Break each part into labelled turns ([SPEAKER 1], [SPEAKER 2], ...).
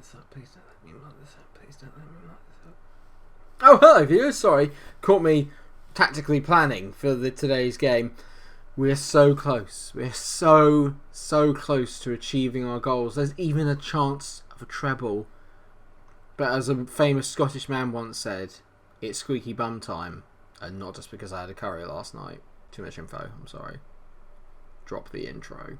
[SPEAKER 1] this up. Please don't let me muck this up. Please don't let me muck this up. Oh, hello viewers. Sorry, caught me tactically planning for today's game. We're so close. We're so close to achieving our goals. There's even a chance of a treble. But as a famous Scottish man once said, it's squeaky bum time. And not just because I had a curry last night. Too much info, I'm sorry. Drop the intro.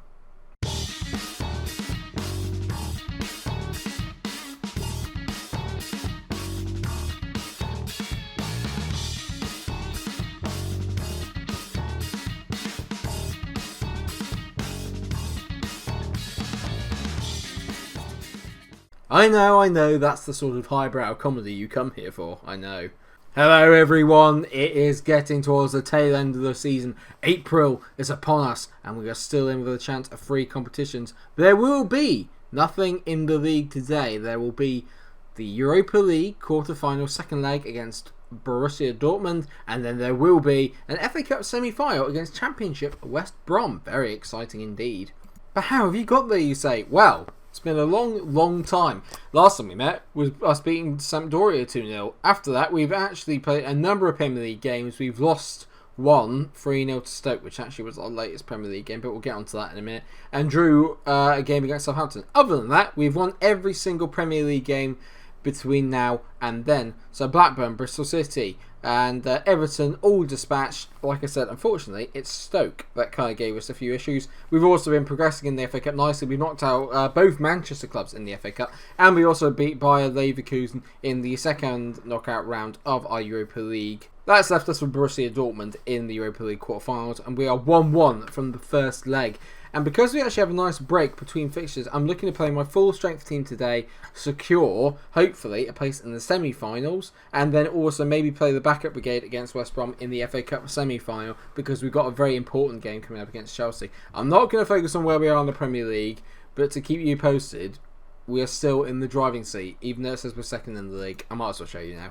[SPEAKER 1] I know, that's the sort of highbrow comedy you come here for, I know. Hello everyone, it is getting towards the tail end of the season. April is upon us and we are still in with a chance of free competitions. There will be nothing in the league today. There will be the Europa League quarter-final second leg against Borussia Dortmund, and then there will be an FA Cup semi-final against Championship West Brom. Very exciting indeed. But how have you got there, you say? Well, it's been a long time. Last time we met was us beating Sampdoria 2-0. After that, we've actually played a number of Premier League games. We've lost one 3-0 to Stoke, which actually was our latest Premier League game, but we'll get onto that in a minute. And drew a game against Southampton. Other than that, we've won every single Premier League game between now and then. So Blackburn, Bristol City and Everton all dispatched. Like I said, unfortunately it's Stoke that kind of gave us a few issues. We've also been progressing in the FA Cup nicely. We've knocked out both Manchester clubs in the FA Cup, and we also beat Bayer Leverkusen in the second knockout round of our Europa League. That's left us with Borussia Dortmund in the Europa League quarterfinals, and we are 1-1 from the first leg. And because we actually have a nice break between fixtures, I'm looking to play my full strength team today, secure, hopefully, a place in the semi-finals, and then also maybe play the backup brigade against West Brom in the FA Cup semi-final, because we've got a very important game coming up against Chelsea. I'm not going to focus on where we are in the Premier League, but to keep you posted, we are still in the driving seat, even though it says we're second in the league. I might as well show you now.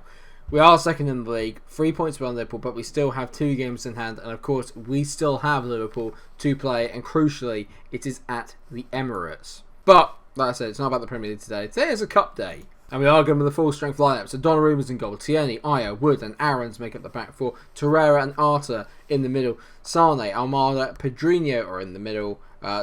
[SPEAKER 1] We are second in the league, 3 points behind Liverpool, but we still have 2 games in hand, and of course we still have Liverpool to play, and crucially it is at the Emirates. But like I said, it's not about the Premier League today. Today is a cup day, and we are going with a full strength lineup. So Donnarumma's in goal, Tierney, Ayer, Wood and Aarons make up the back four, Torreira and Arta in the middle, Sane, Almada, Pedrinho are in the middle,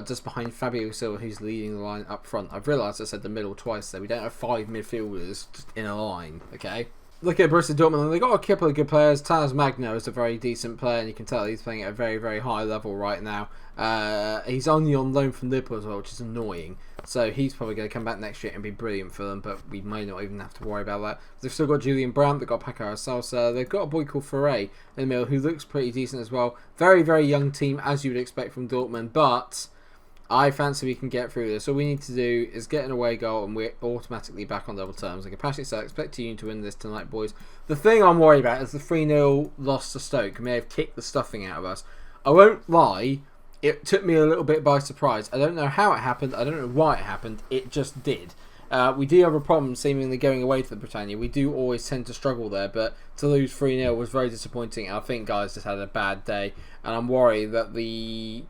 [SPEAKER 1] just behind Fabio Silva, who's leading the line up front. I've realised I said the middle twice there. We don't have 5 midfielders just in a line, okay? Look at Borussia Dortmund, and they've got a couple of good players. Taz Magno is a very decent player, and you can tell he's playing at a very high level right now. He's only on loan from Liverpool as well, which is annoying. So he's probably going to come back next year and be brilliant for them, but we may not even have to worry about that. They've still got Julian Brandt, they've got Paco Salsa, they've got a boy called Foray in the middle who looks pretty decent as well. Very young team, as you would expect from Dortmund, but I fancy we can get through this. All we need to do is get an away goal and we're automatically back on level terms. I can passionately say I expect you to win this tonight, boys. The thing I'm worried about is the 3-0 loss to Stoke may have kicked the stuffing out of us. I won't lie, it took me a little bit by surprise. I don't know how it happened, I don't know why it happened, it just did. We do have a problem seemingly going away to the Britannia. We do always tend to struggle there, but to lose 3-0 was very disappointing. I think guys just had a bad day, and I'm worried that the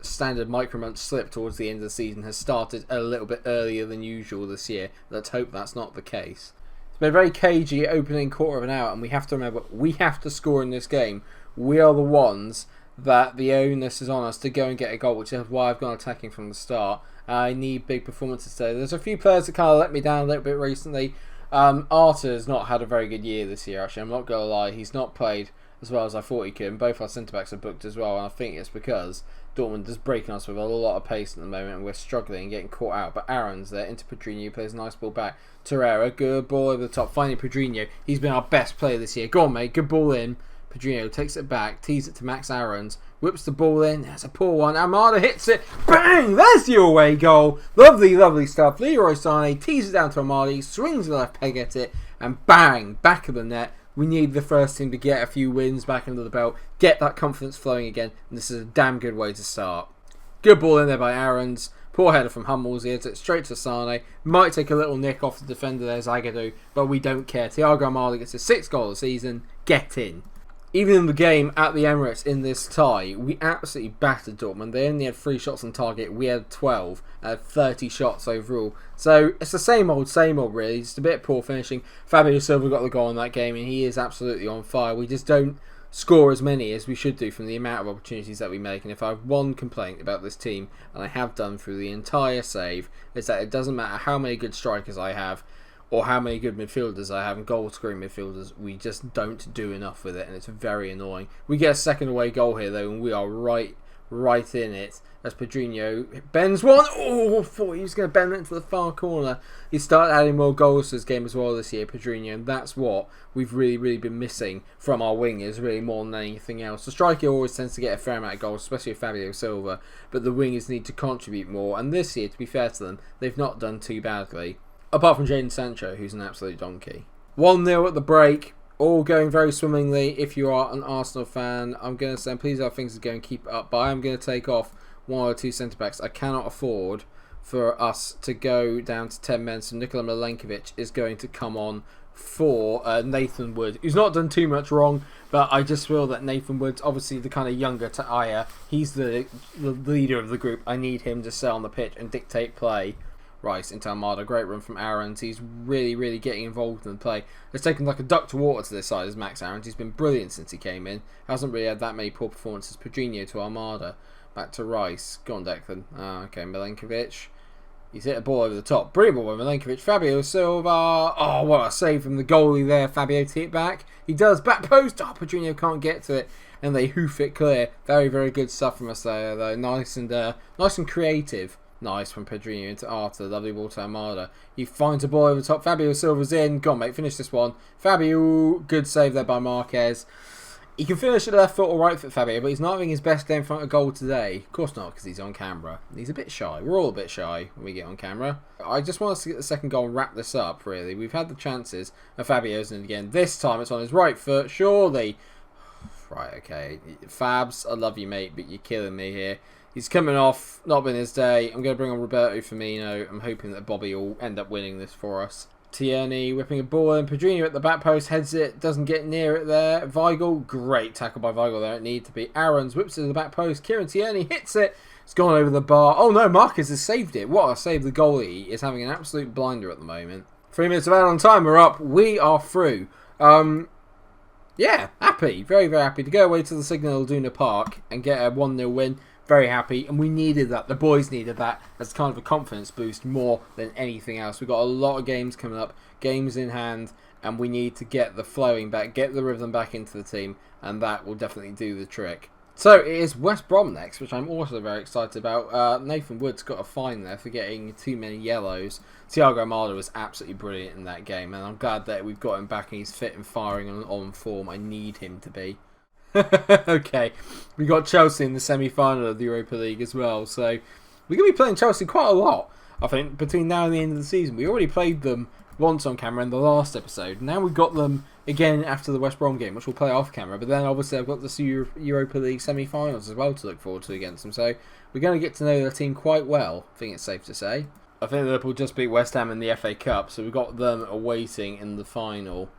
[SPEAKER 1] standard MikeRo slip towards the end of the season has started a little bit earlier than usual this year. Let's hope that's not the case. It's been a very cagey opening quarter of an hour, and we have to remember, we have to score in this game. We are the ones that the onus is on us to go and get a goal, which is why I've gone attacking from the start. I need big performances today. There's a few players that kind of let me down a little bit recently. Arta has not had a very good year this year, actually. I'm not going to lie. He's not played as well as I thought he could. And both our centre-backs are booked as well, and I think it's because Dortmund is breaking us with a lot of pace at the moment, and we're struggling and getting caught out. But Aaron's there into Pedrinho, plays a nice ball back. Torreira, good ball over the top. Finally, Pedrinho. He's been our best player this year. Go on, mate. Good ball in. Pedrinho takes it back, tees it to Max Aarons, whips the ball in. That's a poor one. Almada hits it. Bang! There's the away goal. Lovely stuff. Leroy Sane tees it down to Almada. He swings the left peg at it, and bang! Back of the net. We need the first team to get a few wins back under the belt, get that confidence flowing again, and this is a damn good way to start. Good ball in there by Aarons. Poor header from Hummels. He hits it straight to Sane. Might take a little nick off the defender there, Zagadou, but we don't care. Thiago Almada gets his 6th goal of the season. Get in. Even in the game at the Emirates in this tie, we absolutely battered Dortmund. They only had 3 shots on target. We had 12. 30 shots overall. So it's the same old really. Just a bit of poor finishing. Fabio Silva got the goal in that game and he is absolutely on fire. We just don't score as many as we should do from the amount of opportunities that we make. And if I have one complaint about this team, and I have done through the entire save, is that it doesn't matter how many good strikers I have or how many good midfielders I have and goal-scoring midfielders, we just don't do enough with it, and it's very annoying. We get a second away goal here, though, and we are right in it. As Pedrinho bends one. Oh, I thought he was going to bend it into the far corner. He started adding more goals to his game as well this year, Pedrinho, and that's what we've really been missing from our wingers, really more than anything else. The striker always tends to get a fair amount of goals, especially with Fabio Silva, but the wingers need to contribute more, and this year, to be fair to them, they've not done too badly. Apart from Jadon Sancho, who's an absolute donkey. 1-0 at the break. All going very swimmingly. If you are an Arsenal fan, I'm going to say, please have things to go and keep it up. But I am going to take off 1 or 2 centre-backs. I cannot afford for us to go down to 10 men. So Nikola Milenkovic is going to come on for Nathan Wood, who's not done too much wrong. But I just feel that Nathan Wood's obviously the kind of younger to Aya. He's the leader of the group. I need him to sit on the pitch and dictate play. Rice into Almada, great run from Aarons. He's really getting involved in the play. It's taken like a duck to water to this side as Max Aarons. He's been brilliant since he came in. Hasn't really had that many poor performances. Pedrinho to Almada. Back to Rice. Go on, Declan. Okay, Milenkovic. He's hit a ball over the top. Brilliant ball by Milenkovic. Fabio Silva. Oh, what a save from the goalie there. Fabio to it back. He does. Back post. Oh, Pedrinho can't get to it. And they hoof it clear. Very good stuff from us there, though. Nice and creative. Nice from Pedrinho into Arthur. Lovely ball to Almada. He finds a ball over the top. Fabio Silva's in. Go on, mate. Finish this one. Fabio. Good save there by Marquez. He can finish at left foot or right foot, Fabio, but he's not having his best day in front of goal today. Of course not, because he's on camera. He's a bit shy. We're all a bit shy when we get on camera. I just want us to get the second goal and wrap this up, really. We've had the chances of Fabio's, and again, this time it's on his right foot. Surely. Right, okay. Fabs, I love you, mate, but you're killing me here. He's coming off, not been his day. I'm going to bring on Roberto Firmino. I'm hoping that Bobby will end up winning this for us. Tierney whipping a ball in. Pedrinho at the back post, heads it, doesn't get near it there. Weigl, great tackle by Weigl there. It needed to be. Aarons whips it to the back post. Kieran Tierney hits it. It's gone over the bar. Oh no, Marquez has saved it. What a save. The goalie is having an absolute blinder at the moment. 3 minutes of add-on time. We're up. We are through. Yeah, happy. Very happy to go away to the Signal Iduna Park and get a 1-0 win. Very happy, and we needed that. The boys needed that as kind of a confidence boost more than anything else. We've got a lot of games coming up, games in hand, and we need to get the flowing back, get the rhythm back into the team, and that will definitely do the trick. So it is West Brom next, which I'm also very excited about. Nathan Wood's got a fine there for getting too many yellows. Thiago Almada was absolutely brilliant in that game, and I'm glad that we've got him back and he's fit and firing and on form. I need him to be. Okay, we got Chelsea in the semi-final of the Europa League as well, so we're going to be playing Chelsea quite a lot, I think, between now and the end of the season. We already played them once on camera in the last episode. Now we've got them again after the West Brom game, which we'll play off camera, but then obviously I've got the Europa League semi-finals as well to look forward to against them, so we're going to get to know their team quite well, I think it's safe to say. I think Liverpool just beat West Ham in the FA Cup, so we've got them awaiting in the final.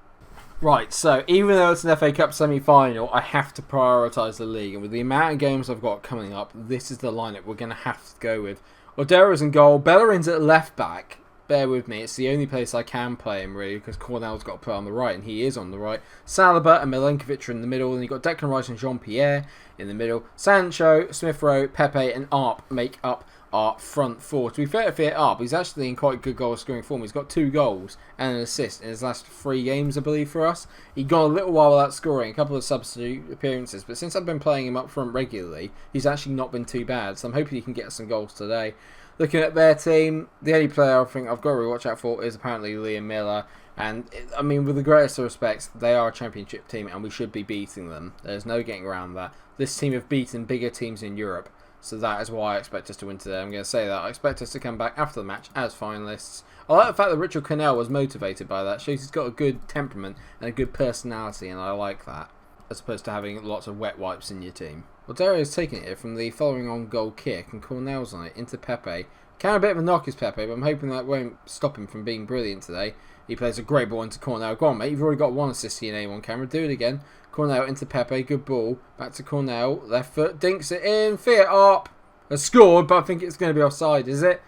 [SPEAKER 1] Right, so even though it's an FA Cup semi-final, I have to prioritise the league. And with the amount of games I've got coming up, this is the lineup we're going to have to go with. Odera's in goal. Bellerin's at left back. Bear with me, it's the only place I can play him, really, because Cornell's got to play on the right, and he is on the right. Saliba and Milenkovic are in the middle, and you've got Declan Rice and Jean-Pierre in the middle. Sancho, Smith-Rowe, Pepe, and Arp make up our front four. To be fair to Arp, he's actually in quite good goal scoring form. He's got 2 goals and an assist in his last 3 games, I believe, for us. He'd gone a little while without scoring, a couple of substitute appearances, but since I've been playing him up front regularly, he's actually not been too bad, so I'm hoping he can get some goals today. Looking at their team, the only player I think I've got to really watch out for is apparently Liam Miller. And, I mean, with the greatest of respects, they are a championship team and we should be beating them. There's no getting around that. This team have beaten bigger teams in Europe, so that is why I expect us to win today. I'm going to say that. I expect us to come back after the match as finalists. I like the fact that Richard Cornell was motivated by that. Shows he's got a good temperament and a good personality, and I like that, as opposed to having lots of wet wipes in your team. Well, Dario's taking it from the following on goal kick, and Cornell's on it into Pepe. Kind of a bit of a knock is Pepe, but I'm hoping that won't stop him from being brilliant today. He plays a great ball into Cornell. Go on, mate. You've already got 1 assist to your name on camera. Do it again. Cornell into Pepe, good ball. Back to Cornell, left foot, dinks it in, Fiat up. Has scored, but I think it's going to be offside, is it?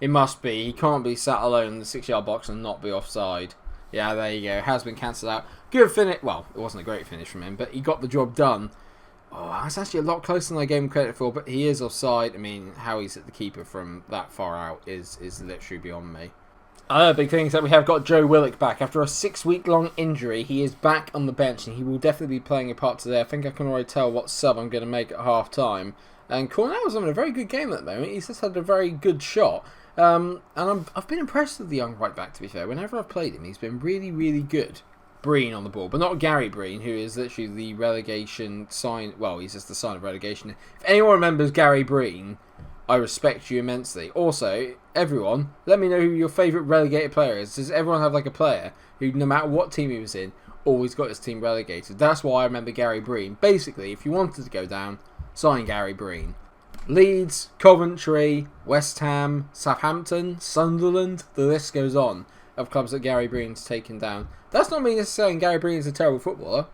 [SPEAKER 1] It must be. He can't be sat alone in the 6-yard box and not be offside. Yeah, there you go. Has been cancelled out. Good finish. Well, it wasn't a great finish from him, but he got the job done. Oh, that's actually a lot closer than I gave him credit for, but he is offside. I mean, how he's hit the keeper from that far out is literally beyond me. Other big thing is that we have got Joe Willock back. After a 6-week-long injury, he is back on the bench, and he will definitely be playing a part today. I think I can already tell what sub I'm going to make at half-time. And Cornell's having a very good game at the moment. He's just had a very good shot. And I've been impressed with the young right back, to be fair. Whenever I've played him, he's been really, really good. Breen on the ball, but not Gary Breen, who is literally the relegation sign. Well, he's just the sign of relegation. If anyone remembers Gary Breen, I respect you immensely. Also, everyone, let me know who your favourite relegated player is. Does everyone have like a player who, no matter what team he was in, always got his team relegated? That's why I remember Gary Breen. Basically, if you wanted to go down, sign Gary Breen. Leeds, Coventry, West Ham, Southampton, Sunderland, the list goes on of clubs that Gary Breen's taken down. That's not me necessarily saying Gary Breen is a terrible footballer,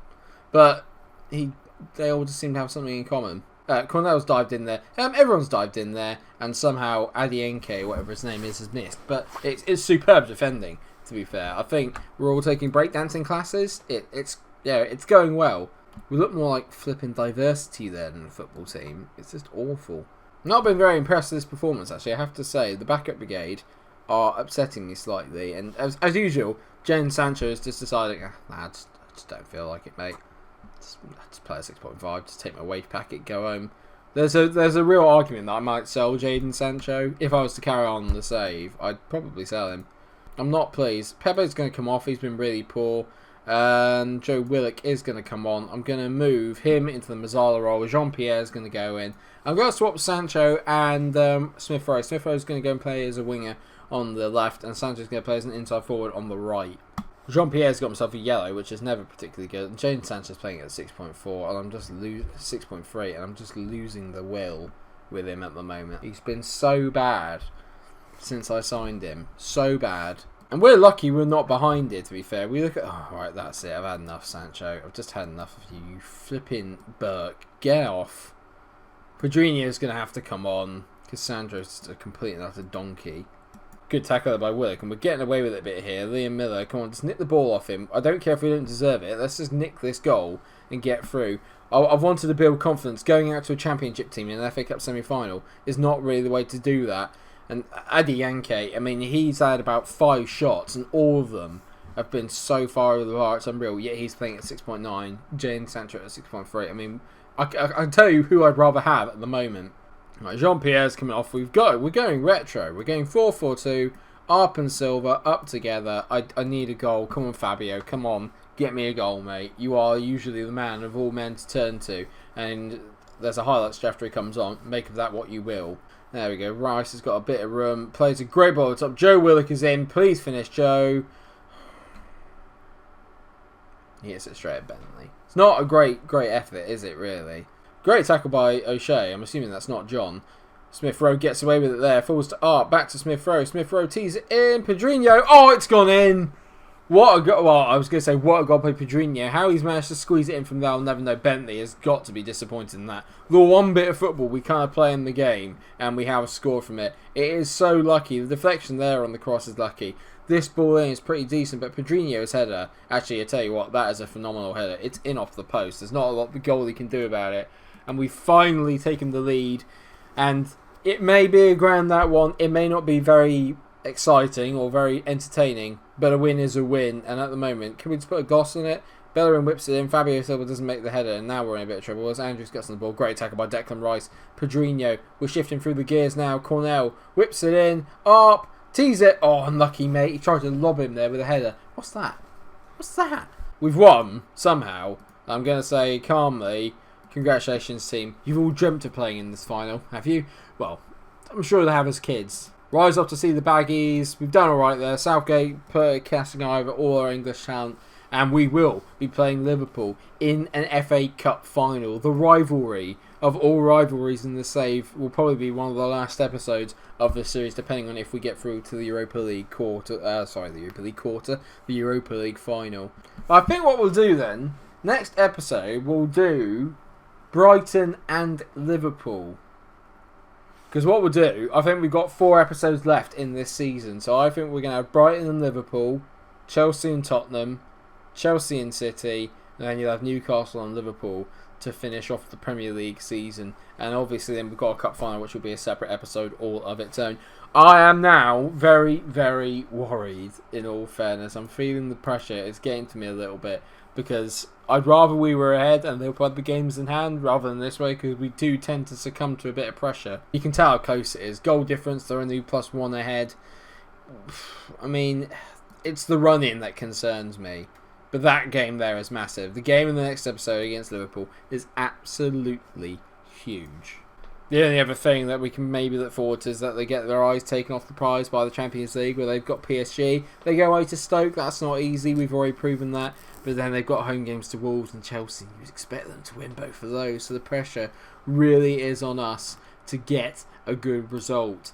[SPEAKER 1] but they all just seem to have something in common. Cornell's dived in there. Everyone's dived in there, and somehow Adienke, whatever his name is, has missed. But it's superb defending, to be fair. I think we're all taking breakdancing classes. It's going well. We look more like flipping diversity there than a football team. It's just awful. Not been very impressed with this performance, actually. I have to say, the backup brigade are upsetting me slightly. And as usual, Jadon Sancho is just deciding, I just don't feel like it, mate. Just play a 6.5, just take my wage packet, go home. There's a real argument that I might sell Jadon Sancho. If I was to carry on the save, I'd probably sell him. I'm not pleased. Pepe's going to come off. He's been really poor. And Joe Willock is going to come on. I'm going to move him into the Mazzala role. Jean-Pierre is going to go in. I'm going to swap Sancho and Smith-Rowe. Smith-Rowe is going to go and play as a winger on the left, and Sancho is going to play as an inside forward on the right. Jean-Pierre's got himself a yellow, which is never particularly good. And Jadon Sancho's playing at 6.4, and I'm just 6.3, and I'm just losing the will with him at the moment. He's been so bad since I signed him, so bad. And we're lucky we're not behind it, to be fair. We look at... Oh, right, that's it. I've had enough, Sancho. I've just had enough of you. You flipping Burke. Get off. Pedrinho's going to have to come on, because Sandro's just a complete and utter donkey. Good tackle by Willock, and we're getting away with it a bit here. Liam Miller, come on, just nick the ball off him. I don't care if we don't deserve it. Let's just nick this goal and get through. I've wanted to build confidence. Going out to a championship team in an FA Cup semi-final is not really the way to do that. And Adienke, I mean, he's had about 5 shots, and all of them have been so far over the bar, it's unreal. Yet he's playing at 6.9, Jadon Sancho at 6.3. I mean, I can tell you who I'd rather have at the moment. Right, Jean-Pierre's coming off. We're going retro. We're going 4-4-2. Arp and Silva up together. I need a goal. Come on, Fabio. Come on. Get me a goal, mate. You are usually the man of all men to turn to. And there's a highlights after he comes on. Make of that what you will. There we go. Rice has got a bit of room. Plays a great ball at the top. Joe Willock is in. Please finish, Joe. He hits it straight at Bentley. It's not a great effort, is it, really? Great tackle by O'Shea. I'm assuming that's not John. Smith-Rowe gets away with it there. Falls to Art. Back to Smith-Rowe. Smith-Rowe tees it in. Pedrinho. Oh, it's gone in. What a goal. Well, I was going to say, what a goal by Pedrinho. How he's managed to squeeze it in from there, I'll never know. Bentley has got to be disappointed in that. The one bit of football we kind of play in the game, and we have a score from it. It is so lucky. The deflection there on the cross is lucky. This ball in is pretty decent, but Pedrinho's header, actually, I tell you what, that is a phenomenal header. It's in off the post. There's not a lot the goalie can do about it. And we've finally taken the lead. And it may be a ground that one. It may not be very exciting or very entertaining, but a win is a win. And at the moment, can we just put a goss in it? Bellerin whips it in. Fabio Silva doesn't make the header, and now we're in a bit of trouble as Andrews gets on the ball. Great tackle by Declan Rice. Pedrinho, we're shifting through the gears now. Cornell whips it in. Up, tease it. Oh, unlucky, mate. He tried to lob him there with a header. What's that? What's that? We've won somehow. I'm going to say calmly, congratulations, team. You've all dreamt of playing in this final, have you? Well, I'm sure they have as kids. Rise up to see the Baggies. We've done alright there. Southgate casting eye over all our English talent. And we will be playing Liverpool in an FA Cup final. The rivalry of all rivalries in the save will probably be one of the last episodes of the series, depending on if we get through to the Europa League quarter. The Europa League final. But I think what we'll do then Next episode, we'll do Brighton and Liverpool. Because what we'll do, I think we've got 4 episodes left in this season. So I think we're going to have Brighton and Liverpool, Chelsea and Tottenham, Chelsea and City, and then you'll have Newcastle and Liverpool to finish off the Premier League season. And obviously then we've got a cup final, which will be a separate episode all of its own. I am now very, very worried, in all fairness. I'm feeling the pressure. It's getting to me a little bit, because I'd rather we were ahead and they'll put the games in hand rather than this way, because we do tend to succumb to a bit of pressure. You can tell how close it is. Goal difference, they're only +1 ahead. I mean, it's the run-in that concerns me. But that game there is massive. The game in the next episode against Liverpool is absolutely huge. The only other thing that we can maybe look forward to is that they get their eyes taken off the prize by the Champions League, where they've got PSG. They go away to Stoke. That's not easy. We've already proven that. But then they've got home games to Wolves and Chelsea. You'd expect them to win both of those. So the pressure really is on us to get a good result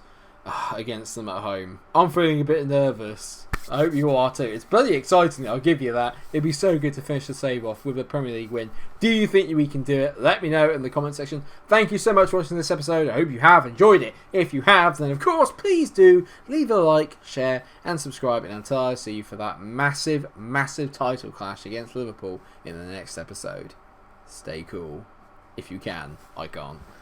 [SPEAKER 1] against them at home. I'm feeling a bit nervous. I hope you are too. It's bloody exciting, I'll give you that. It'd be so good to finish the save off with a Premier League win. Do you think we can do it? Let me know in the comment section. Thank you so much for watching this episode. I hope you have enjoyed it. If you have, then of course, please do leave a like, share and subscribe. And until I see you for that massive, massive title clash against Liverpool in the next episode, stay cool. If you can. I can't.